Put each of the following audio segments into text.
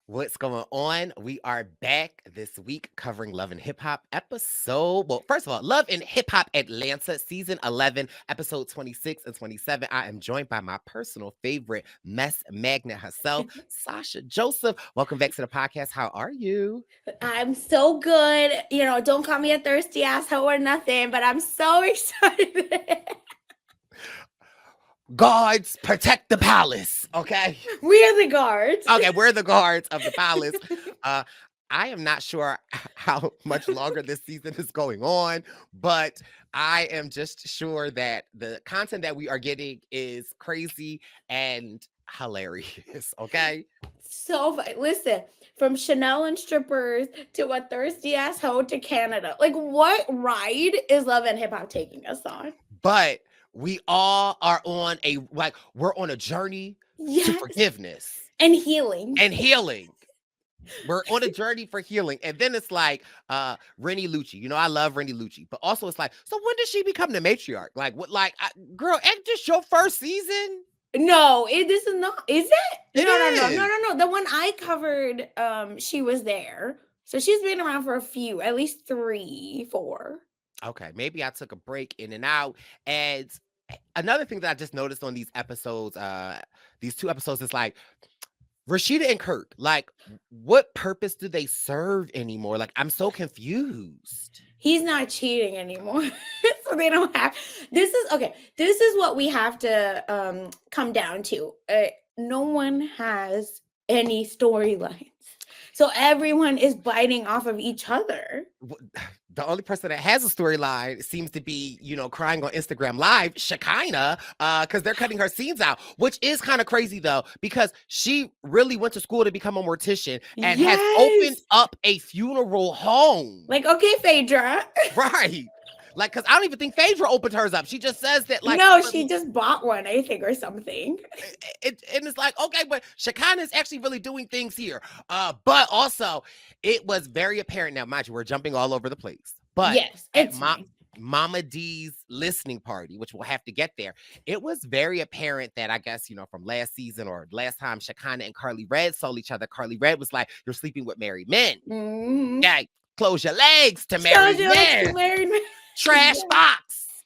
What's going on? We are back this week covering Love and Hip Hop episode. Well, first of all, Love and Hip Hop Atlanta, season 11, episode 26 and 27. I am joined by my personal favorite mess magnet herself, Sasha Joseph. Welcome back to the podcast. How are you? I'm so good. Don't call me a thirsty asshole or nothing, but I'm so excited. Guards, protect the palace. Okay. We're the guards. Okay, we're the guards of the palace. Uh, I am not sure how much longer this season is going on, but I am just sure that the content that we are getting is crazy and hilarious. Okay. So listen, from Chanel and strippers to a thirsty asshole to Canada. Like, what ride is Love and Hip Hop taking us on? But we all are on we're on a journey to Yes. forgiveness And healing. and healing. We're on a journey for healing. And then it's like Rennie Lucci. You know, I love Rennie Lucci. But also it's like, so when did she become the matriarch? Like, what, girl, ain't this your first season? No, this is not. Is it? It is. No. The one I covered, she was there. So she's been around for a few, at least 3, 4. Okay, maybe I took a break in and out. And another thing that I just noticed on these episodes, these 2 episodes, is like, Rashida and Kirk, like, what purpose do they serve anymore? Like, I'm so confused. He's not cheating anymore. So they don't have this is what we have to come down to. No one has any storylines. So everyone is biting off of each other. The only person that has a storyline seems to be, crying on Instagram Live, Shekinah, because they're cutting her scenes out, which is kind of crazy though, because she really went to school to become a mortician and has opened up a funeral home. Like, okay, Phaedra. Right. Like, because I don't even think Phaedra opened hers up. She just says that, like, no, she just bought one, I think, or something. And it's like, okay, but Shekinah is actually really doing things here. But also, it was very apparent. Now, mind you, we're jumping all over the place. But yes, it's Mama Dee's listening party, which we'll have to get there, it was very apparent that, I guess, from last season or last time Shekinah and Carly Red saw each other, Carly Red was like, you're sleeping with married men. Mm-hmm. Yeah, close your legs to married men. Trash box.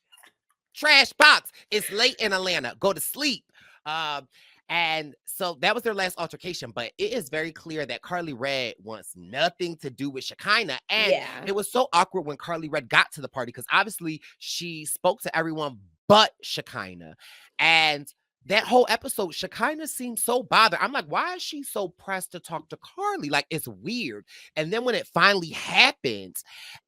It's late in Atlanta. Go to sleep. And so that was their last altercation. But it is very clear that Carly Red wants nothing to do with Shekinah. And it was so awkward when Carly Red got to the party because obviously she spoke to everyone but Shekinah. And that whole episode, Shekinah seemed so bothered. I'm like, why is she so pressed to talk to Carly? Like, it's weird. And then when it finally happened,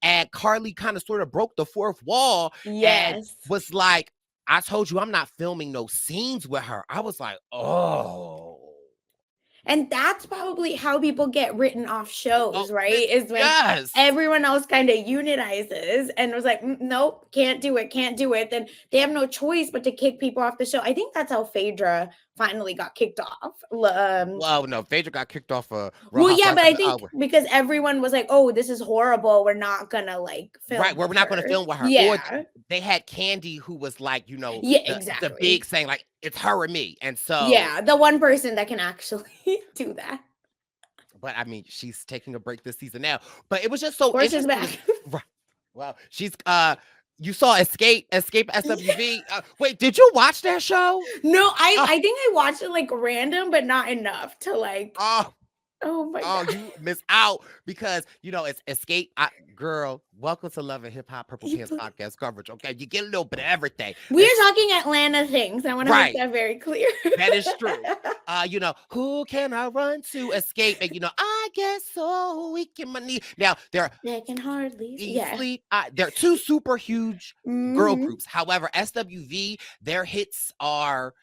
and Carly kind of sort of broke the fourth wall and was like, I told you I'm not filming no scenes with her. I was like, oh. And that's probably how people get written off shows, right? Is when everyone else kind of unitizes and was like, nope, can't do it. Then they have no choice but to kick people off the show. I think that's how Phaedra finally got kicked off. Well, no, Phaedra got kicked off. But I think because everyone was like, oh, this is horrible. We're not going to film. Right, we're not going to film with her. Yeah. Or they had Candy who was like, exactly. the big saying, like, it's her or me. And so. Yeah, the one person that can actually do that. But I mean, she's taking a break this season now. But it was just so interesting. Back. Right. Well, she's you saw Escape SWV. Wait, did you watch that show? No, I think I watched it like random, but not enough to like. Oh my God. You miss out because it's Escape. Girl, welcome to Love and Hip Hop Purple Pants podcast coverage. Okay, you get a little bit of everything. We're talking Atlanta things. I want to make that very clear. That is true. Who can I run to? Escape, and I guess so. Weak in my knee. Now they can hardly sleep. They're 2 super huge girl groups. However, SWV, their hits are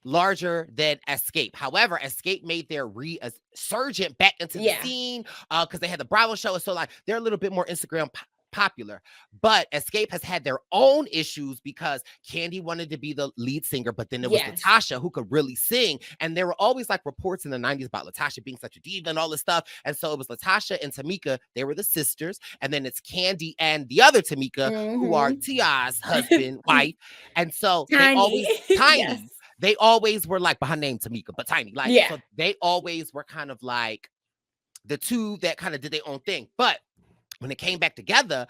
larger than Escape. However, Escape made their resurgent back into the scene because they had the Bravo show. So like they're a little bit more Instagram popular. But Escape has had their own issues because Candy wanted to be the lead singer, but then there was Latasha who could really sing. And there were always like reports in the 90s about Latasha being such a diva and all this stuff. And so it was Latasha and Tamika. They were the sisters. And then it's Candy and the other Tamika who are T.I.'s husband, wife. And so they always Tiny. They always were like, but her name Tamika, but Tiny. Like, so they always were kind of like the two that kind of did their own thing. But when it came back together,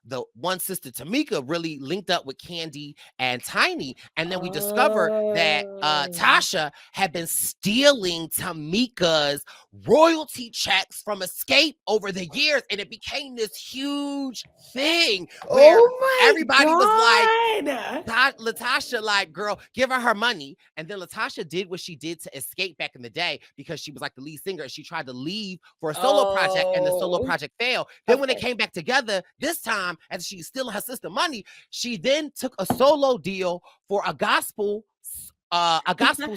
the one sister Tamika really linked up with Candy and Tiny, and then we discovered that Tasha had been stealing Tamika's royalty checks from Escape over the years, and it became this huge thing where everybody was like, Latasha, like, girl, give her money. And then Latasha did what she did to Escape back in the day, because she was like the lead singer, and she tried to leave for a solo project, and the solo project failed. Then when they came back together this time, and she's stealing her sister money, she then took a solo deal for a gospel album.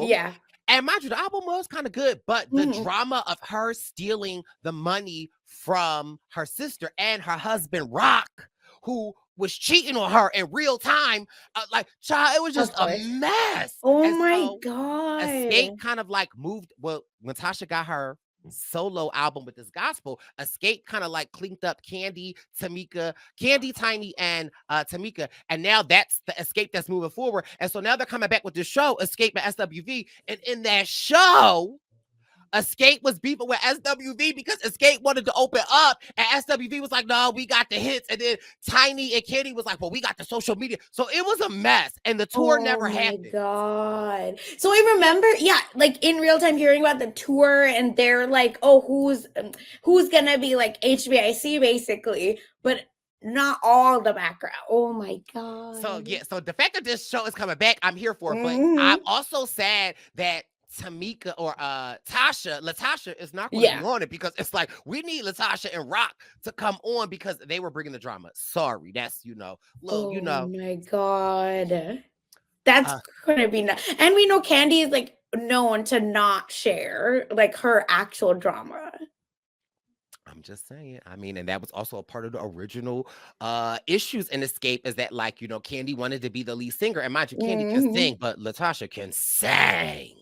Yeah. And mind you, the album was kind of good, but the drama of her stealing the money from her sister and her husband, Rock, who was cheating on her in real time, child, it was just a mess. Oh my God. Escape kind of like moved. Well, when Tasha got her solo album with this gospel, Escape kind of like clinked up Candy, Tiny, and Tamika, and now that's the Escape that's moving forward. And so now they're coming back with this show, Escape at SWV, and in that show, Escape was beefing with SWV because Escape wanted to open up, and SWV was like, no, we got the hits. And then Tiny and Candy was like, well, we got the social media. So it was a mess, and the tour never happened. Oh my God. So I remember, like in real time hearing about the tour, and they're like, oh, who's gonna be like HBIC basically, but not all the background. Oh my God. So yeah, so the fact that this show is coming back, I'm here for it. But I'm also sad that Tamika or Latasha is not going to be on it, because it's like, we need Latasha and Rock to come on because they were bringing the drama. Sorry, that's Oh my God, that's gonna be and we know Candy is like known to not share like her actual drama. I'm just saying. I mean, and that was also a part of the original issues in Escape, is that, like, Candy wanted to be the lead singer, and mind you, Candy can sing, but Latasha can sing.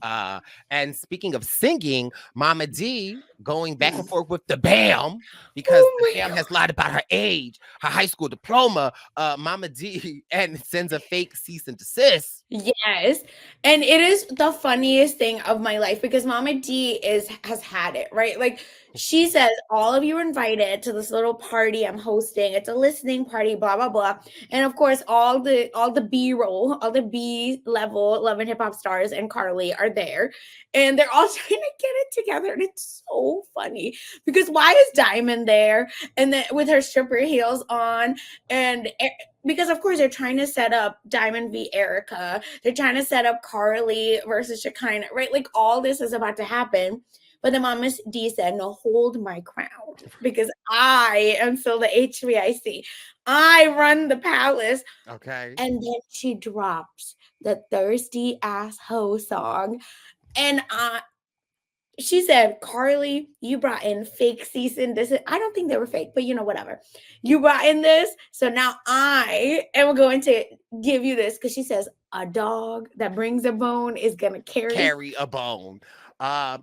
And speaking of singing, Mama Dee going back and forth with the BAM, because the BAM has lied about her age, her high school diploma. Mama Dee and sends a fake cease and desist. Yes, and it is the funniest thing of my life, because Mama Dee has had it, right? Like, she says, all of you are invited to this little party I'm hosting. It's a listening party, blah, blah, blah. And of course, all the B-roll, all the B-level Love and Hip Hop stars and Carly are there. And they're all trying to get it together. And it's so funny, because why is Diamond there? And then with her stripper heels on, and because of course they're trying to set up Diamond v Erica. They're trying to set up Carly versus Shekinah, right? Like, all this is about to happen. But then Mama Dee said, no, hold my crown, because I am still the HBIC. I run the palace. Okay. And then she drops the thirsty ass hoe song. And she said, Carly, you brought in fake cease and desist. I don't think they were fake, but whatever. You brought in this. So now I am going to give you this, because she says, a dog that brings a bone is going to carry a bone. What?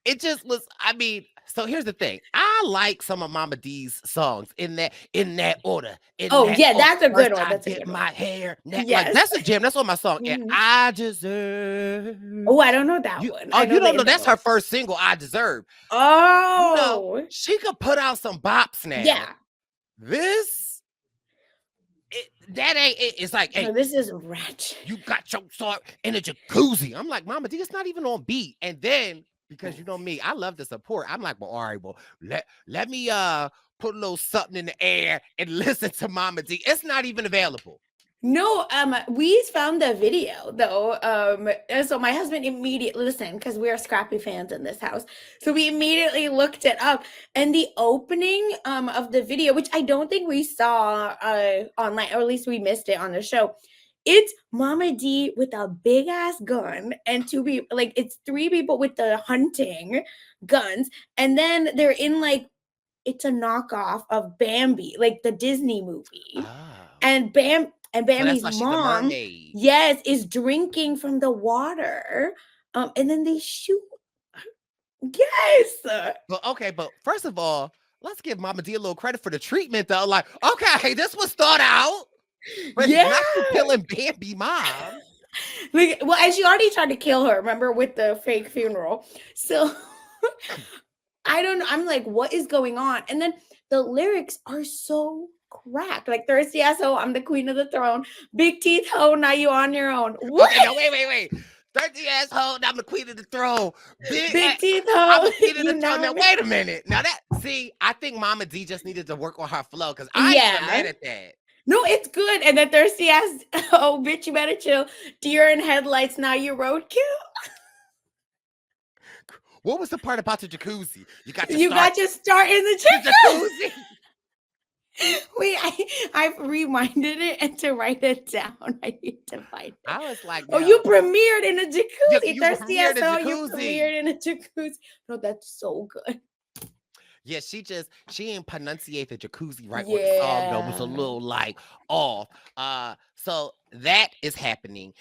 It just was, I mean, so here's the thing. I like some of Mama Dee's songs in that order. That's a good one. That's a good one. My hair. Like, that's a gem. That's on my song. And I deserve. Oh, I don't know that one. Oh, you don't know? That's her first single, I Deserve. Oh. She could put out some bops now. Yeah. That ain't it. It's like, hey, this is ratchet. You got your sword in a jacuzzi. I'm like, Mama Dee, it's not even on beat. And then, because you know me, I love the support. I'm like, well, all right, well, let me put a little something in the air and listen to Mama Dee. It's not even available. No, we found the video though. And so my husband immediately listened, because we are Scrappy fans in this house. So we immediately looked it up, and the opening of the video, which I don't think we saw online, or at least we missed it on the show. It's Mama Dee with a big ass gun and two people, like it's three people with the hunting guns, and then they're in like, it's a knockoff of Bambi, like the Disney movie. Oh. And Bambi's mom, yes, is drinking from the water. And then they shoot. Yes. But okay, but first of all, let's give Mama Dee a little credit for the treatment, though. Like, okay, this was thought out. But not killing Bambi mom. Like, well, and she already tried to kill her, remember, with the fake funeral. So I don't know. I'm like, what is going on? And then the lyrics are so cracked. Like, thirsty asshole, I'm the queen of the throne. Big teeth hoe, now you on your own. What? Okay, no, wait. Thirsty asshole, I'm the queen of the throne. Big teeth I'm hoe, the queen of the you throne. Now, know me. wait a minute. Now I think Mama Dee just needed to work on her flow because I ain't even Yeah. mad at that. No, it's good. And then thirsty ass, oh, bitch, you better chill. Deer in headlights, now you roadkill. What was the part about the jacuzzi? You got You got your start in the jacuzzi. Wait, I've reminded it and to write it down. I need to find it. I was like, oh, you premiered in a jacuzzi. You Thirsty premiered asshole, a you jacuzzi. premiered in a jacuzzi. No, that's so good. Yeah, she didn't pronunciate the jacuzzi right on the song though. It was a little like off. So that is happening.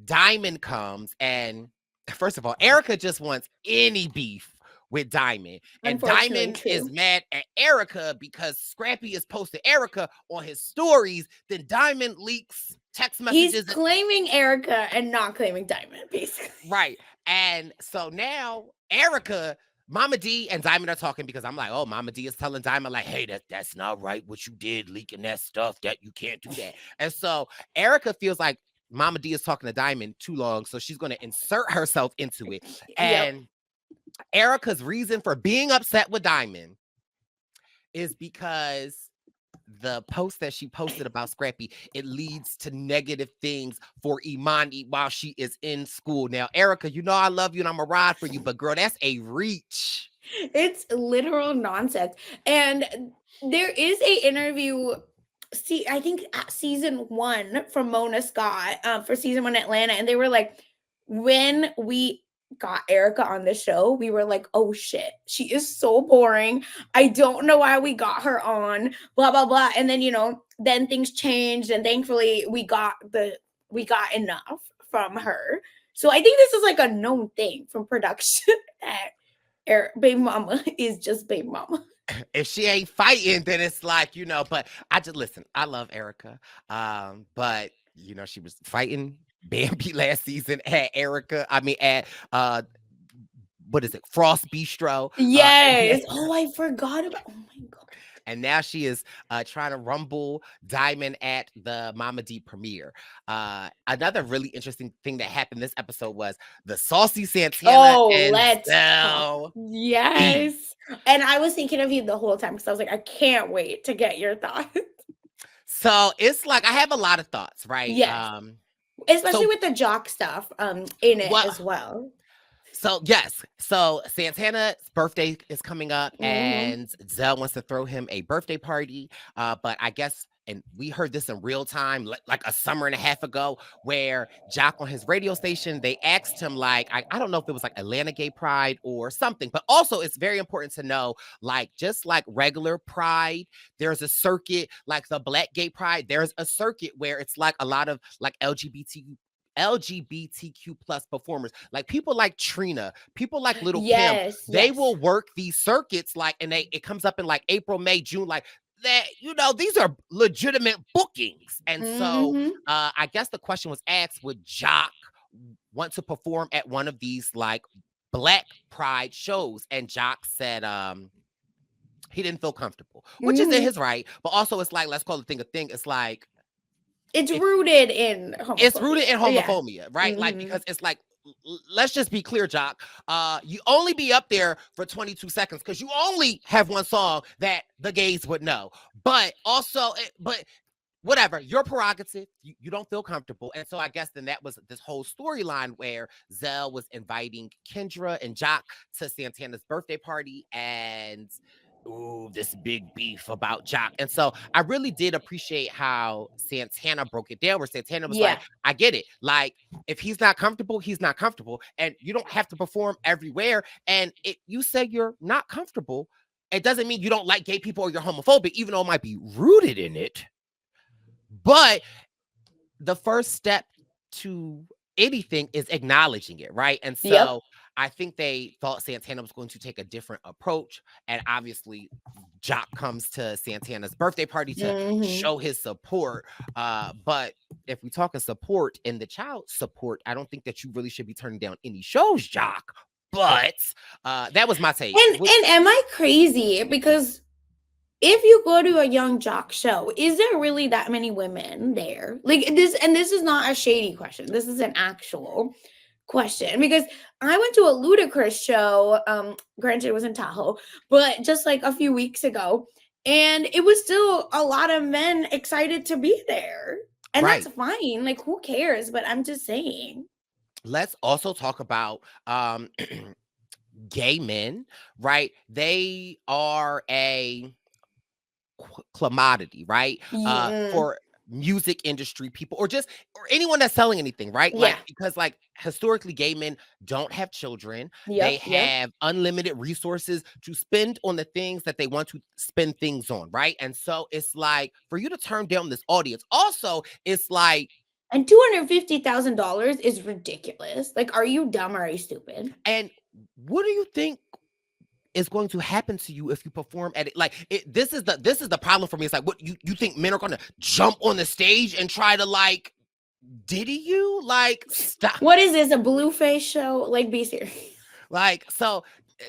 Diamond comes and first of all, Erica just wants any beef with Diamond. And Diamond is mad at Erica because Scrappy is posting Erica on his stories. Then Diamond leaks text messages. He's claiming Erica and not claiming Diamond, basically. Right. And so now Erica, Mama Dee and Diamond are talking because I'm like, oh, Mama Dee is telling Diamond like, hey, that's not right what you did, leaking that stuff, that you can't do that. And so Erica feels like Mama Dee is talking to Diamond too long, so she's going to insert herself into it. And Erica's reason for being upset with Diamond is because the post that she posted about Scrappy, it leads to negative things for Imani while she is in school. Now, Erica, you know I love you and I'm a ride for you, but girl, that's a reach. It's literal nonsense. And there is a interview, I think season 1 from Mona Scott for season 1 Atlanta, and they were like, when we got Erica on the show, we were like, oh shit, she is so boring. I don't know why we got her on, blah blah blah. And then then things changed, and thankfully we got enough from her. So I think this is like a known thing from production that baby mama is just baby mama. If she ain't fighting, then it's like, but I just listen, I love Erica. But she was fighting Bambi last season at what is it, Frost Bistro. Yes. I forgot about. Oh my god. And now she is trying to rumble Diamond at the Mama Dee premiere. Another really interesting thing that happened this episode was the saucy Santana and Zell. Yes. And I was thinking of you the whole time because I was like, I can't wait to get your thoughts. So it's like I have a lot of thoughts, right? Yes. Especially with the jock stuff in it as well. So yes, so Santana's birthday is coming up, and Zell wants to throw him a birthday party. But I guess, and we heard this in real time, like a summer and a half ago, where Jock on his radio station, they asked him like, I don't know if it was like Atlanta Gay Pride or something, but also it's very important to know, like just like regular Pride, there's a circuit like the Black Gay Pride. There's a circuit where it's like a lot of like LGBTQ plus performers, like people like Trina, people like Little Kim, they will work these circuits and it comes up in like April, May, June, like that, these are legitimate bookings. And so I guess the question was asked, would Jock want to perform at one of these like Black Pride shows? And Jock said he didn't feel comfortable, which is in his right, but also it's like, let's call the thing a thing. It's like it's rooted in homophobia. Right? Like, because it's like, let's just be clear, Jock. You only be up there for 22 seconds because you only have one song that the gays would know. But also, whatever, your prerogative, you don't feel comfortable. And so I guess then that was this whole storyline where Zell was inviting Kendra and Jock to Santana's birthday party, and this big beef about Jock. And so I really did appreciate how Santana broke it down, where Santana was like, I get it. Like, if he's not comfortable, he's not comfortable. And you don't have to perform everywhere. And you say you're not comfortable, it doesn't mean you don't like gay people or you're homophobic, even though it might be rooted in it. But the first step to anything is acknowledging it, right? And so I think they thought Santana was going to take a different approach. And obviously, Jock comes to Santana's birthday party to show his support. But if we talk of support and the child support, I don't think that you really should be turning down any shows, Jock. But that was my take. And am I crazy? Because if you go to a young jock show, is there really that many women there? Like this, and this is not a shady question. This is an actual question, because I went to a Ludacris show. Granted, it was in Tahoe, but just like a few weeks ago, and it was still a lot of men excited to be there, and that's fine. Like, who cares? But I'm just saying. Let's also talk about gay men, right? They are a commodity, right? For music industry people, or anyone that's selling anything, right? Yeah. Like, because like historically, gay men don't have children. They have unlimited resources to spend on the things that they want to spend things on, right? And so it's like, for you to turn down this audience, also it's like, and $250,000 is ridiculous. Like, are you dumb or are you stupid? And what do you think is going to happen to you if you perform at it? Like, this is the problem for me. It's like, what you think men are going to jump on the stage and try to like diddy you? Like, stop. What is this, a Blueface show? Like, be serious. Like, so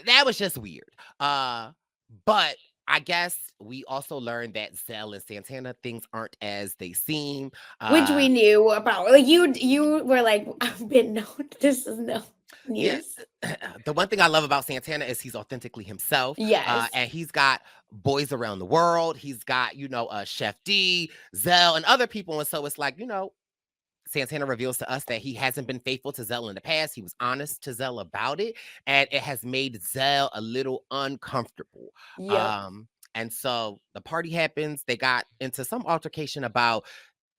that was just weird. But I guess we also learned that Zell and Santana, things aren't as they seem. Which we knew about. Like, you were like, I've been known. This is no news. Yeah. The one thing I love about Santana is he's authentically himself. Yes. And he's got boys around the world. He's got, Chef D, Zell, and other people. And so it's like, Santana reveals to us that he hasn't been faithful to Zell in the past. He was honest to Zell about it, and it has made Zell a little uncomfortable. And so the party happens. They got into some altercation about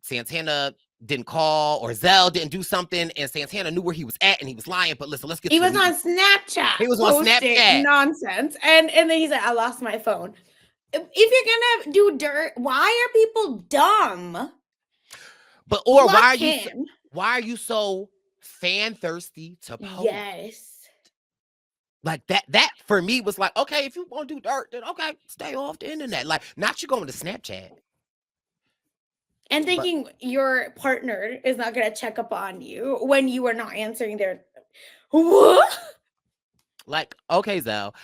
Santana didn't call or Zell didn't do something, and Santana knew where he was at and he was lying. But listen, let's get. He was on Snapchat. He was on Snapchat. Nonsense, and then he said, "I lost my phone." If you're gonna do dirt, why are people dumb? But why are you so fan thirsty to post? Yes. Like that for me was like, okay, if you want to do dirt, then okay, stay off the internet. Like, not you going to Snapchat. And thinking your partner is not going to check up on you when you are not answering their what? Like, okay, Zell.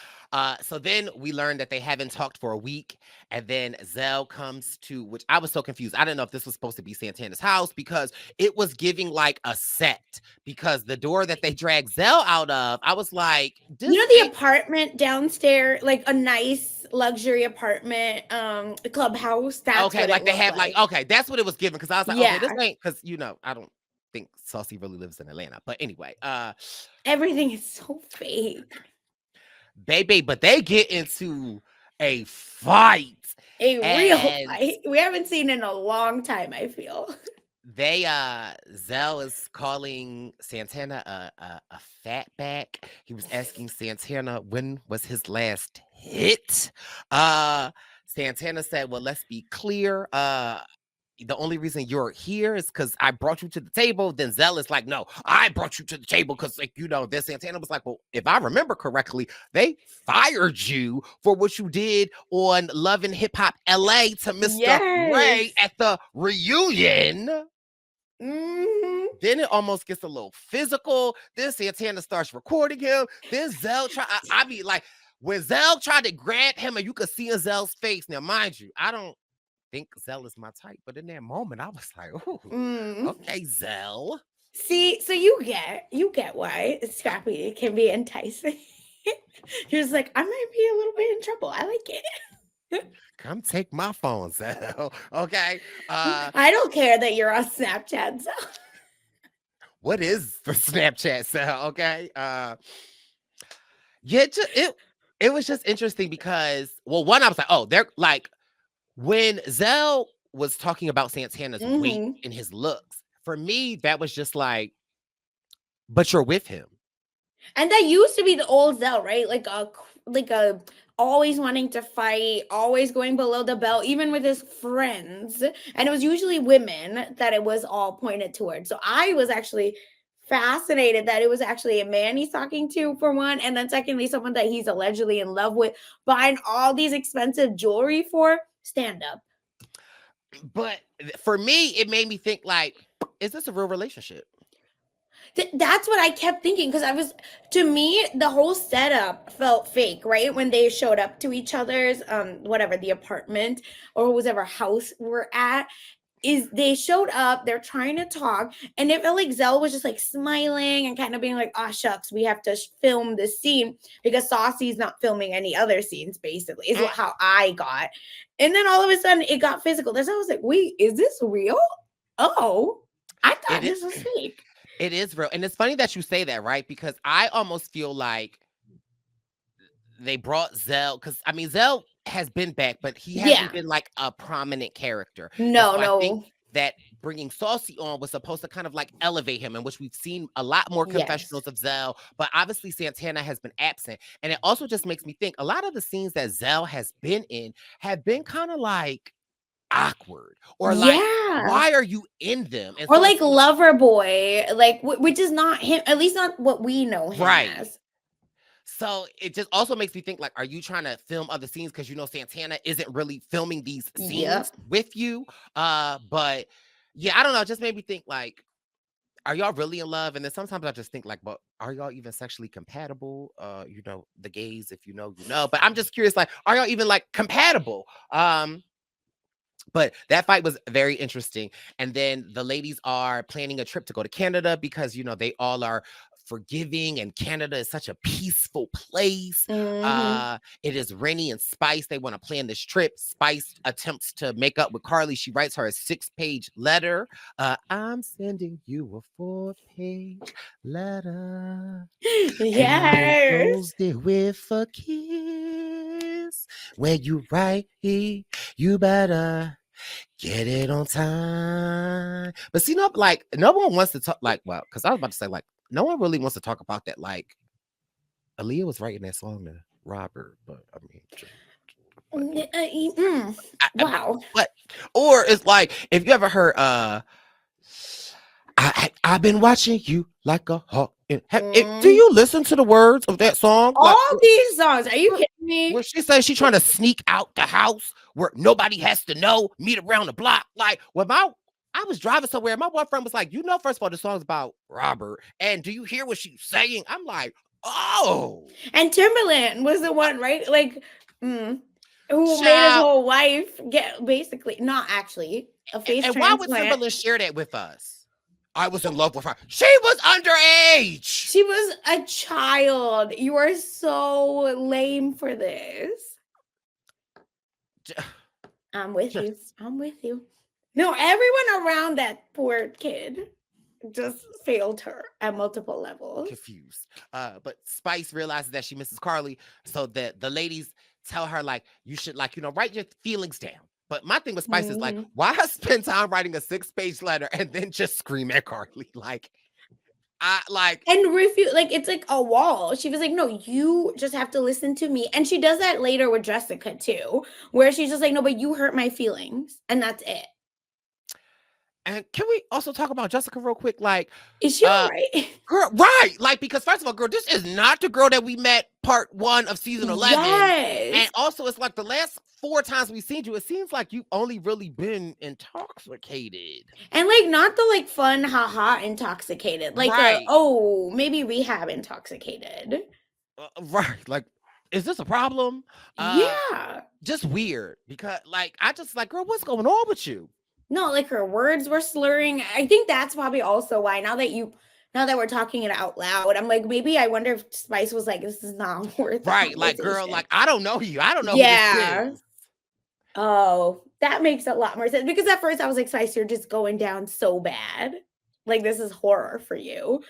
So then we learned that they haven't talked for a week, and then Zell comes to, which I was so confused. I didn't know if this was supposed to be Santana's house, because it was giving like a set, because the door that they dragged Zell out of, I was like, the apartment downstairs, like a nice luxury apartment, clubhouse. That's okay, like they have like, okay, that's what it was giving, because I was like, okay, this ain't, because I don't think Saucy really lives in Atlanta. But anyway, everything is so fake. Baby, but they get into a fight. A real fight. We haven't seen in a long time, I feel. Zell is calling Santana a fatback. He was asking Santana when was his last hit. Santana said, well, let's be clear. The only reason you're here is because I brought you to the table. Then Zell is like, no, I brought you to the table because, like, this. Santana was like, well, if I remember correctly, they fired you for what you did on Love and Hip Hop LA to Mr. Ray at the reunion. Then it almost gets a little physical. Then Santana starts recording him. Then Zell I be like, when Zell tried to grab him, and you could see in Zell's face. Now, mind you, I don't think Zell is my type, but in that moment I was like, oh, okay, Zell. See, so you get why Scrappy can be enticing. You're just like, I might be a little bit in trouble. I like it. Come take my phone, Zell. Okay. I don't care that you're on Snapchat, Zell. What is for Snapchat, Zell? Okay. It was just interesting because, well, one, I was like, oh, they're like, when Zell was talking about Santana's weight and his looks, for me, that was just like, but you're with him. And that used to be the old Zell, right? Like a always wanting to fight, always going below the belt, even with his friends. And it was usually women that it was all pointed towards. So I was actually fascinated that it was actually a man he's talking to, for one, and then secondly, someone that he's allegedly in love with, buying all these expensive jewelry for. Stand up. But for me, it made me think like, is this a real relationship? That's what I kept thinking, because to me, the whole setup felt fake, right? When they showed up to each other's, whatever, the apartment or whatever house we're at, is they showed up, they're trying to talk, and it felt like Zell was just like smiling and kind of being like, "Ah, shucks, we have to film this scene because Saucy's not filming any other scenes," basically, is how I got. And then all of a sudden it got physical. That's how I was like, wait, is this real? Oh, I thought this was fake. It is real. And it's funny that you say that, right? Because I almost feel like they brought Zell, because I mean, Zell has been back, but he hasn't been like a prominent character. No. I think that bringing Saucy on was supposed to kind of like elevate him, in which we've seen a lot more confessionals of Zell, but obviously Santana has been absent. And it also just makes me think a lot of the scenes that Zell has been in have been kind of like awkward, or like, why are you in them? And or so like lover boy, like which is not him, at least not what we know him as. So it just also makes me think like, are you trying to film other scenes because Santana isn't really filming these scenes with you? But yeah, I don't know, it just made me think like, are y'all really in love? And then sometimes I just think like, but are y'all even sexually compatible? The gays, if you know, but I'm just curious, like, are y'all even like compatible? But that fight was very interesting. And then the ladies are planning a trip to go to Canada because, they all are forgiving, and Canada is such a peaceful place. It is Rennie and Spice. They want to plan this trip. Spice attempts to make up with Carly. She writes her a 6-page letter. I'm sending you a 4-page letter. Yes. And closed it with a kiss. When you write, you better get it on time. But see, no one wants to talk because I was about to say like, no one really wants to talk about that. Like, Aaliyah was writing that song to Robert, but I mean, wow. Or it's like, if you ever heard, I've been watching you like a hawk. Do you listen to the words of that song? All these songs. Are you kidding me? Where she says she's trying to sneak out the house where nobody has to know, meet around the block. Like, I was driving somewhere, my boyfriend was like, first of all, the song's about Robert, and do you hear what she's saying? I'm like, oh. And Timberland was the one, right? Like, who made his whole wife get, basically, not actually, a face transplant. Why would Timberland share that with us? I was in love with her. She was underage. She was a child. You are so lame for this. I'm with you. No, everyone around that poor kid just failed her at multiple levels. Confused. But Spice realizes that she misses Carly, so that the ladies tell her like, you should write your feelings down. But my thing with Spice is like, why spend time writing a 6-page letter and then just scream at Carly? And refuse, like, it's like a wall. She was like, no, you just have to listen to me. And she does that later with Jessica too, where she's just like, no, but you hurt my feelings, and that's it. And can we also talk about Jessica real quick? Like, is she all right? Girl, right. Like, because first of all, girl, this is not the girl that we met part 1 of season 11. Yes. And also, it's like the last 4 times we've seen you, it seems like you've only really been intoxicated. And like, not the like fun, haha, intoxicated. Like, maybe rehab intoxicated. Right. Like, is this a problem? Yeah. Just weird. Because like, I just like, girl, what's going on with you? No, like her words were slurring. I think that's probably also why now that we're talking it out loud, I'm like, maybe I wonder if Spice was like, this is not worth it. Right. Like, girl, like, I don't know you. I don't know who this is. Oh, that makes a lot more sense. Because at first I was like, Spice, you're just going down so bad. Like, this is horror for you.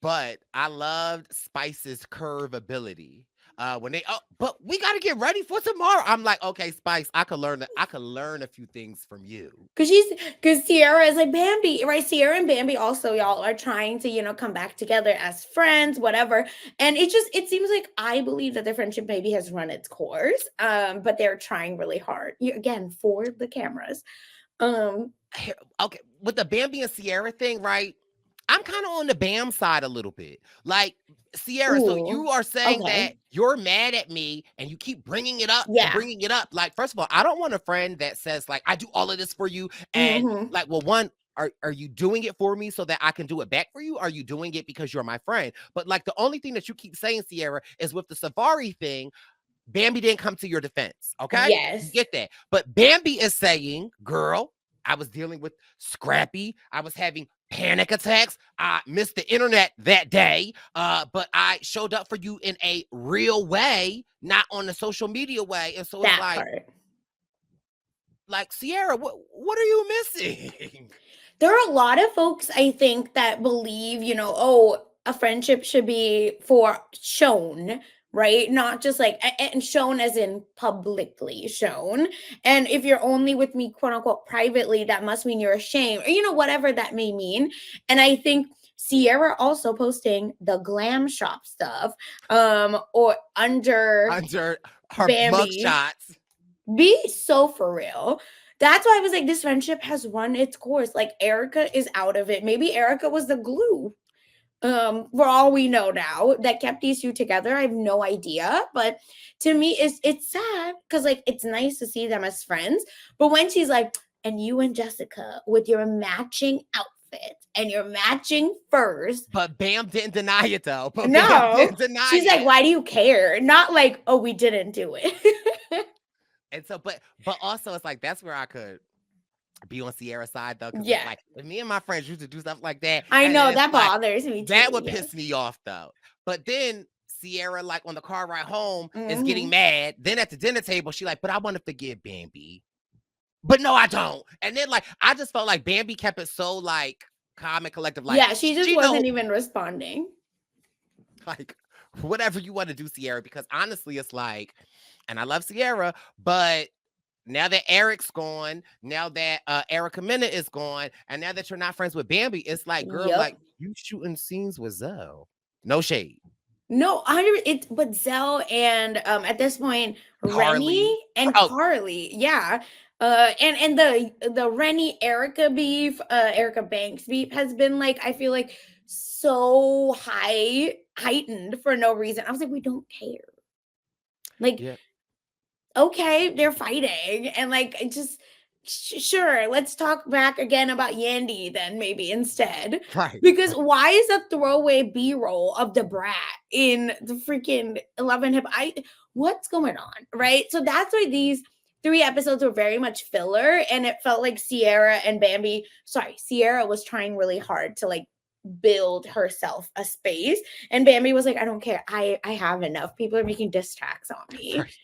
But I loved Spice's curve ability. But we got to get ready for tomorrow. I'm like, okay, Spice, I could learn a few things from you. Because Sierra is like Bambi, right? Sierra and Bambi also, y'all, are trying to, come back together as friends, whatever. And it seems like, I believe that their friendship maybe has run its course. But they're trying really hard. Again, for the cameras. Okay, with the Bambi and Sierra thing, right? I'm kind of on the Bam side a little bit. Like, Sierra, so you Ooh, are saying that okay. you're mad at me and you keep bringing it up and Yeah. bringing it up. Like, first of all, I don't want a friend that says, like, I do all of this for you. And, like, well, one, are you doing it for me so that I can do it back for you? Are you doing it because you're my friend? But, like, the only thing that you keep saying, Sierra, is with the Safari thing, Bambi didn't come to your defense. Okay? You Yes. get that. But Bambi is saying, girl, I was dealing with Scrappy. I was having panic attacks. I missed the internet that day, but I showed up for you in a real way, not on the social media way. And so it's That part. like Sierra, what are you missing? There are a lot of folks, I think, that believe, oh, a friendship should be for shown, right? Not just like, and shown as in publicly shown. And if you're only with me, quote unquote, privately, that must mean you're ashamed, or, whatever that may mean. And I think Sierra also posting the glam shop stuff, or under her Bambi. mugshots. Be so for real. That's why I was like, this friendship has run its course. Like, Erica is out of it. Maybe Erica was the glue, for all we know now, that kept these two together. I have no idea. But to me, it's sad because, like, it's nice to see them as friends. But when she's like, and you and Jessica with your matching outfit and your matching furs. But Bam didn't deny it, though. But no. Bam didn't deny She's like, why do you care? Not like, oh, we didn't do it. And so, but also it's like, that's where I could be on Sierra's side, though. Because Yeah. it's like, if me and my friends used to do stuff like that. I know, that like, bothers me too. That would piss me off, though. But then Sierra, like, on the car ride home, is getting mad. Then at the dinner table, she like, but I want to forgive Bambi. But no, I don't. And then, like, I just felt like Bambi kept it so, like, calm and collective. Like, yeah, she just wasn't even responding. Like, whatever you want to do, Sierra, because honestly, it's like, and I love Sierra, but now that Eric's gone, now that Erica Mena is gone, and now that you're not friends with Bambi, it's like, girl, like, you shooting scenes with Zell. No shade. No, but Zell and at this point, Rennie and Carly, yeah. And the Rennie Erica beef, Erica Banks beef has been, like, I feel like so heightened for no reason. I was like, we don't care. Like, yeah. Okay, they're fighting, and like, just sure, let's talk back again about Yandy then, maybe instead. Right. Because why is a throwaway B-roll of the brat in the freaking 11 Hip? What's going on? Right. So that's why these 3 episodes were very much filler, and it felt like Sierra was trying really hard to, like, build herself a space, and Bambi was like, I don't care. I have enough. People are making diss tracks on me. Right.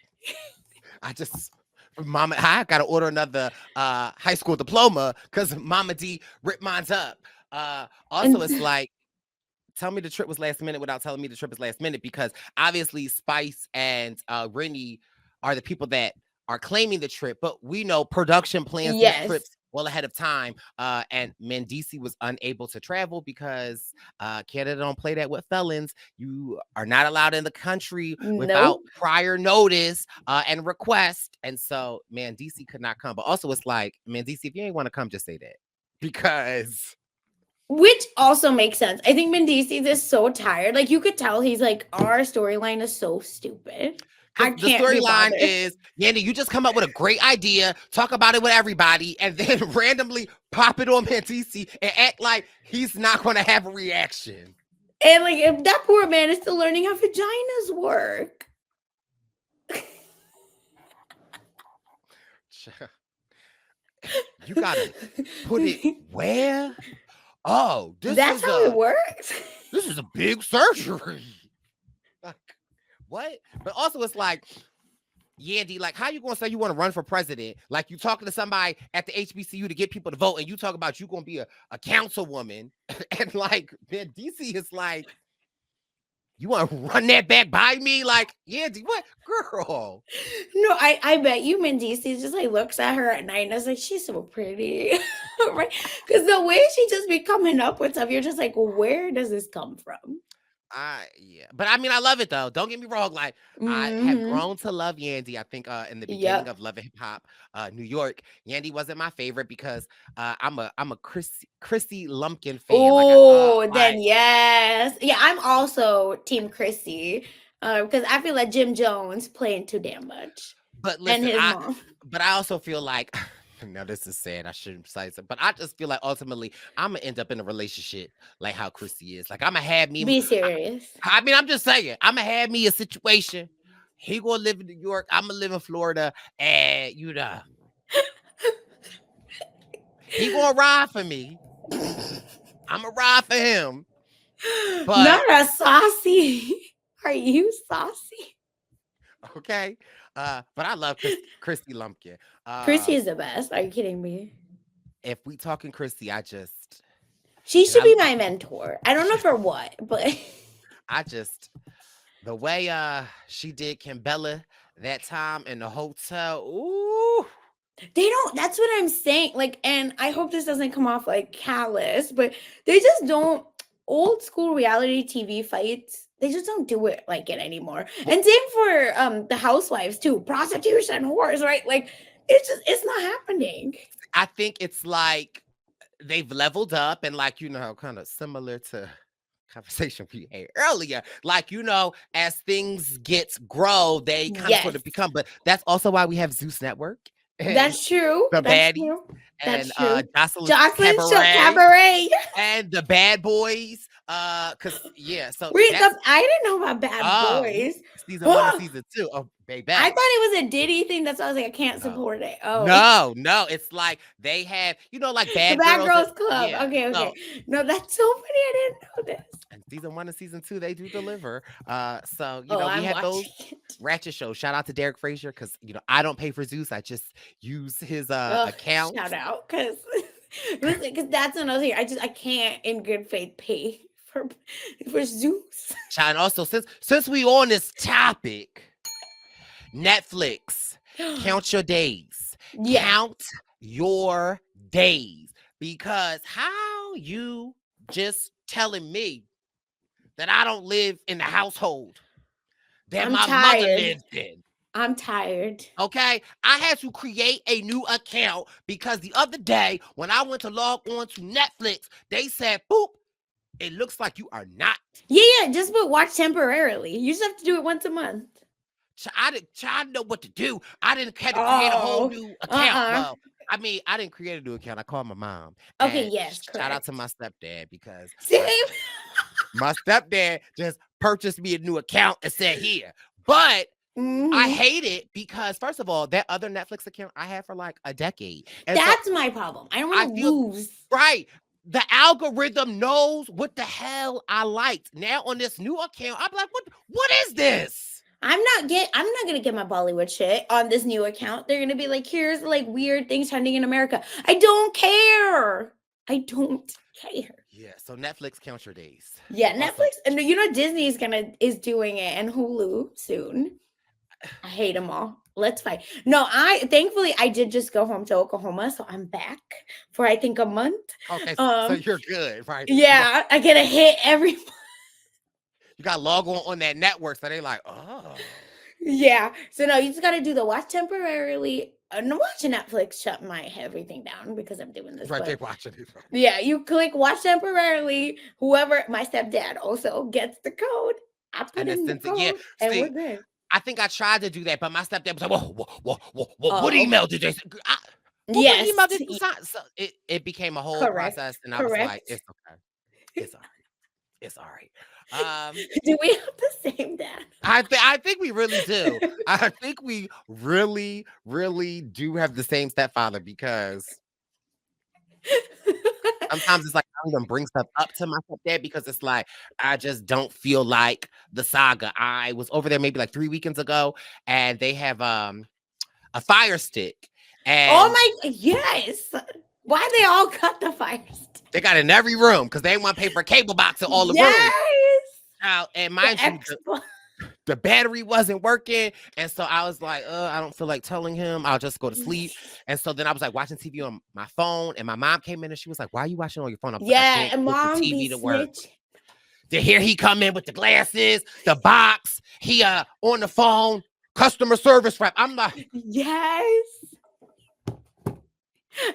Mama, I gotta order another high school diploma because Mama Dee ripped mine up. Also, it's like, tell me the trip was last minute without telling me the trip is last minute, because obviously Spice and Rennie are the people that are claiming the trip, but we know production plans these trips well ahead of time. And Mendici was unable to travel because Canada don't play that with felons. You are not allowed in the country without prior notice and request. And so Mendici could not come. But also, it's like, Mendici, if you ain't want to come, just say that. Because... Which also makes sense. I think Mendici is so tired. Like, you could tell he's like, our storyline is so stupid. I can't. The storyline is, Yandy, you just come up with a great idea, talk about it with everybody, and then randomly pop it on Mendici and act like he's not going to have a reaction. And, like, if that poor man is still learning how vaginas work. You gotta put it where? Oh, that's how it works. This is a big surgery. Like, what? But also, it's like, Yandy, like, how you gonna say you want to run for president? Like, you talking to somebody at the HBCU to get people to vote, and you talk about you gonna be a councilwoman, and like, then DC is like, you want to run that back by me? Like, Yandy, what, girl? No, I bet you Mendici just, like, looks at her at night and is like, she's so pretty. Right? Because the way she just be coming up with stuff, you're just like, where does this come from? But I mean, I love it though. Don't get me wrong. Like I have Mm-hmm. grown to love Yandy. I think in the beginning Yep. of Love and Hip Hop, New York, Yandy wasn't my favorite because I'm a Chrissy Lumpkin fan. Like Oh, then like. yes. Yeah, I'm also Team Chrissy. Because I feel like Jim Jones playing too damn much. But And listen, his mom. but I also feel like now this is sad. I shouldn't say it, but I just feel like ultimately I'm gonna end up in a relationship like how Chrissy is. Like I'm gonna have me. Be serious. I mean, I'm just saying, I'm gonna have me a situation. He gonna live in New York. I'm gonna live in Florida, and he gonna ride for me. I'm gonna ride for him. But not a saucy. Are you saucy? okay, but I love Christy Lumpkin. Chrissy is the best. Are you kidding me? If we talking Christy, she should be my mentor. I don't know for what, but the way she did Kimbella that time in the hotel. Ooh. They don't, that's what I'm saying. Like, and I hope this doesn't come off like callous, but they just don't, old school reality TV fights, they just don't do it like it anymore. And same for the housewives too. Prostitution, whores, right? Like it's not happening. I think it's like they've leveled up and like, kind of similar to conversation we had earlier. Like, as things grow, they kind of sort of become, but that's also why we have Zeus Network. That's true. The That's baddies. true. And Jocelyn Cabaret and the Bad Boys. So I didn't know about Bad Boys. Season 1 and season 2. Oh, baby. I thought it was a Diddy thing. That's why I was like, I can't support it. Oh no, it's like they have, like Bad Girls Club. Yeah. Okay. No, that's so funny. I didn't know this. And season 1 and season 2, they do deliver. We I'm have those ratchet shows. Shout out to Derek Frazier because I don't pay for Zeus. I just use his account. Shout out because that's another thing. I can't in good faith pay for Zeus. And also since we on this topic, Netflix, count your days. Yeah. Count your days. Because how you just telling me that I don't live in the household that my mother lived in? I'm tired. Okay. I had to create a new account because the other day when I went to log on to Netflix, they said, boop, it looks like you are not. Yeah. Just watch temporarily. You just have to do it once a month. I didn't know what to do. I didn't have to create a whole new account. Well, I mean, I didn't create a new account. I called my mom. Okay, yes, correct. Shout out to my stepdad because same. My stepdad just purchased me a new account and said, here. But I hate it because, first of all, that other Netflix account I had for like a decade. And that's my problem. I don't want to lose. Right. The algorithm knows what the hell I liked. Now on this new account, I'm like, what is this? I'm not gonna get my Bollywood shit on this new account. They're gonna be like, here's like weird things trending in America. I don't care. Yeah, so Netflix count your days. Yeah, Netflix, and Disney is doing it, and Hulu soon. I hate them all. Let's fight. No, thankfully I did just go home to Oklahoma, so I'm back for I think a month. Okay, so you're good, right? Yeah, I get a hit every month. You got to log on that network, so they're like, oh. Yeah. So no, you just got to do the watch temporarily. No, watching Netflix shut everything down because I'm doing this. Right, they're watching it. Yeah, you click watch temporarily. Whoever, my stepdad also gets the code. I put in the code, and we're good. I think I tried to do that, but my stepdad was like, whoa, what email did they send? Yes. What email did you sign? So it became a whole process, and I was like, it's okay. It's all right. It's all right. Do we have the same dad? I think we really do. I think we really, really do have the same stepfather because sometimes it's like I don't even bring stuff up to my stepdad because it's like I just don't feel like the saga. I was over there maybe like 3 weekends ago, and they have a Fire Stick. And oh my, yes. Why they all got the Fire Stick? They got it in every room because they want to pay for a cable box in all the rooms. And mind you, the battery wasn't working. And so I was like, I don't feel like telling him. I'll just go to sleep. And so then I was like watching TV on my phone. And my mom came in and she was like, why are you watching on your phone? I was and mom TV to work. Then here he come in with the glasses, the box. He on the phone, customer service rep. I'm like, yes.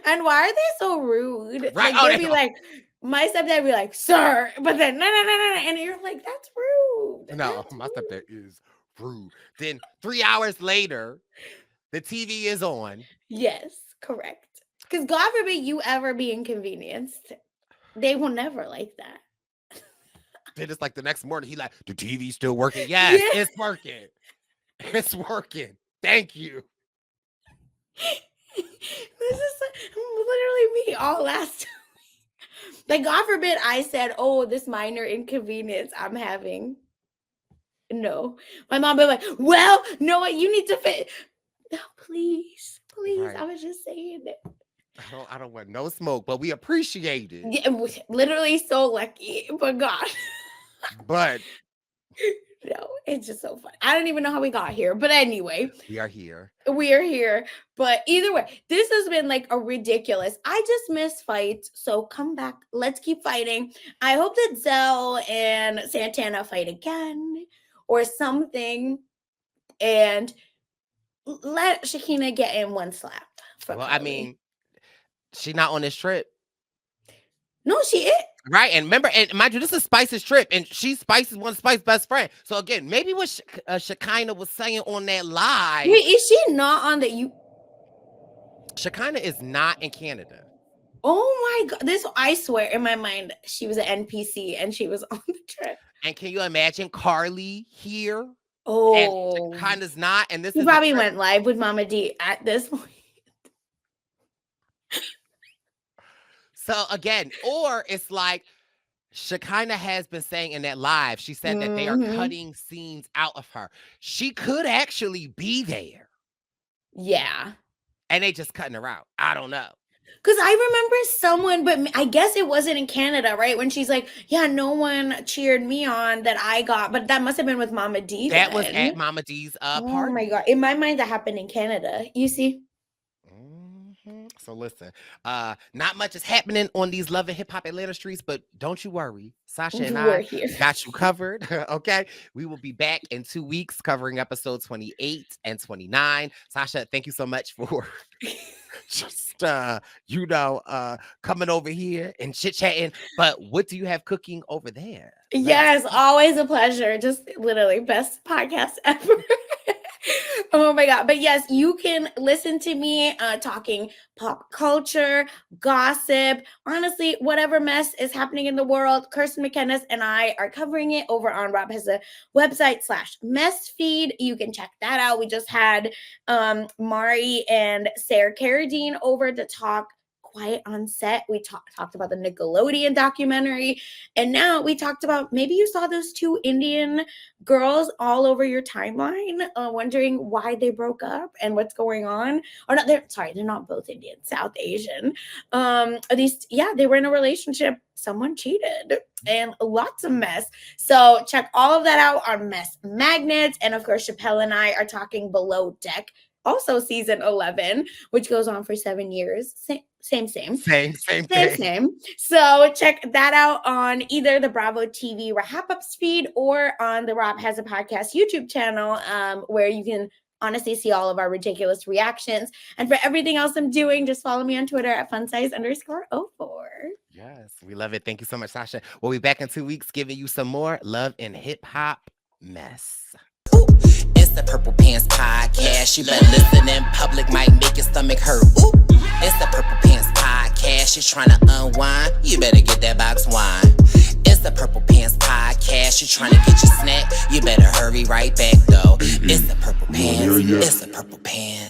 And why are they so rude? Right. Like, they'd be like, my stepdad would be like, sir, but then no, and you're like, that's rude. No, my stepdad is rude. Then 3 hours later, the TV is on. Yes, correct. Because God forbid you ever be inconvenienced. They will never like that. Then it's like the next morning, he like, the TV's still working. Yes, yeah. It's working. It's working. Thank you. This is literally me all last week. Like, God forbid I said, oh, this minor inconvenience I'm having. No. My mom be like, well, no, what you need to fit. No, please. Right. I was just saying it. I don't want no smoke, but we appreciate it. Yeah, literally so lucky, but God. But no, it's just so fun. I don't even know how we got here, but anyway. We are here. We are here. But either way, this has been like a ridiculous. I just miss fights. So come back. Let's keep fighting. I hope that Zell and Santana fight again or something. And let Shekinah get in one slap. Well, Chloe. I mean, she's not on this trip. No, she is. Right. And remember, and mind you, this is Spice's trip, and Spice is one of Spice's best friend. So again, maybe what Shekinah was saying on that live. Wait, is she not on the Shekinah is not in Canada. Oh my God. I swear in my mind, she was an NPC and she was on the trip. And can you imagine Carly here? Oh. And Shekinah's not. And this is probably went live with Ma'am Dee at this point. So again, or it's like Shekinah has been saying in that live, she said that they are cutting scenes out of her. She could actually be there. Yeah. And they just cutting her out. I don't know. Because I remember someone, but I guess it wasn't in Canada, right? When she's like, yeah, no one cheered me on that I got. But that must have been with Ma'am Dee. That was at Ma'am Dee's party. Oh my God. In my mind, that happened in Canada. You see? So listen, not much is happening on these Love and Hip Hop Atlanta streets, but don't you worry. Sasha and I got you covered. Okay. We will be back in 2 weeks covering episode 28 and 29. Sasha, thank you so much for just, coming over here and chit-chatting. But what do you have cooking over there? Yes, always a pleasure. Just literally best podcast ever. Oh my God. But yes, you can listen to me talking pop culture, gossip, honestly, whatever mess is happening in the world. Kirsten McKenna and I are covering it over on Rob has a website /mess feed. You can check that out. We just had Mari and Sarah Carradine over to talk Quiet on Set. We talked about the Nickelodeon documentary. And now we talked about, maybe you saw those 2 Indian girls all over your timeline, wondering why they broke up and what's going on. Or not, they're not both Indian, South Asian. They were in a relationship. Someone cheated and lots of mess. So check all of that out on Mess Magnets. And of course, Chappelle and I are talking Below Deck, also season 11, which goes on for 7 years. Same. So check that out on either the Bravo TV Wrap-Ups feed or on the Rob Has a Podcast YouTube channel, where you can honestly see all of our ridiculous reactions. And for everything else I'm doing, just follow me on Twitter at funsize_04. Yes, we love it. Thank you so much, Sasha. We'll be back in 2 weeks giving you some more Love and Hip Hop mess. Ooh, it's the Purple Pants Podcast. You better listen in public, might make your stomach hurt. Ooh, it's the Purple Pants Podcast. You're trying to unwind, you better get that box wine. It's the Purple Pants Podcast. You're trying to get your snack, you better hurry right back though. It's the Purple Pants. It's the Purple Pants.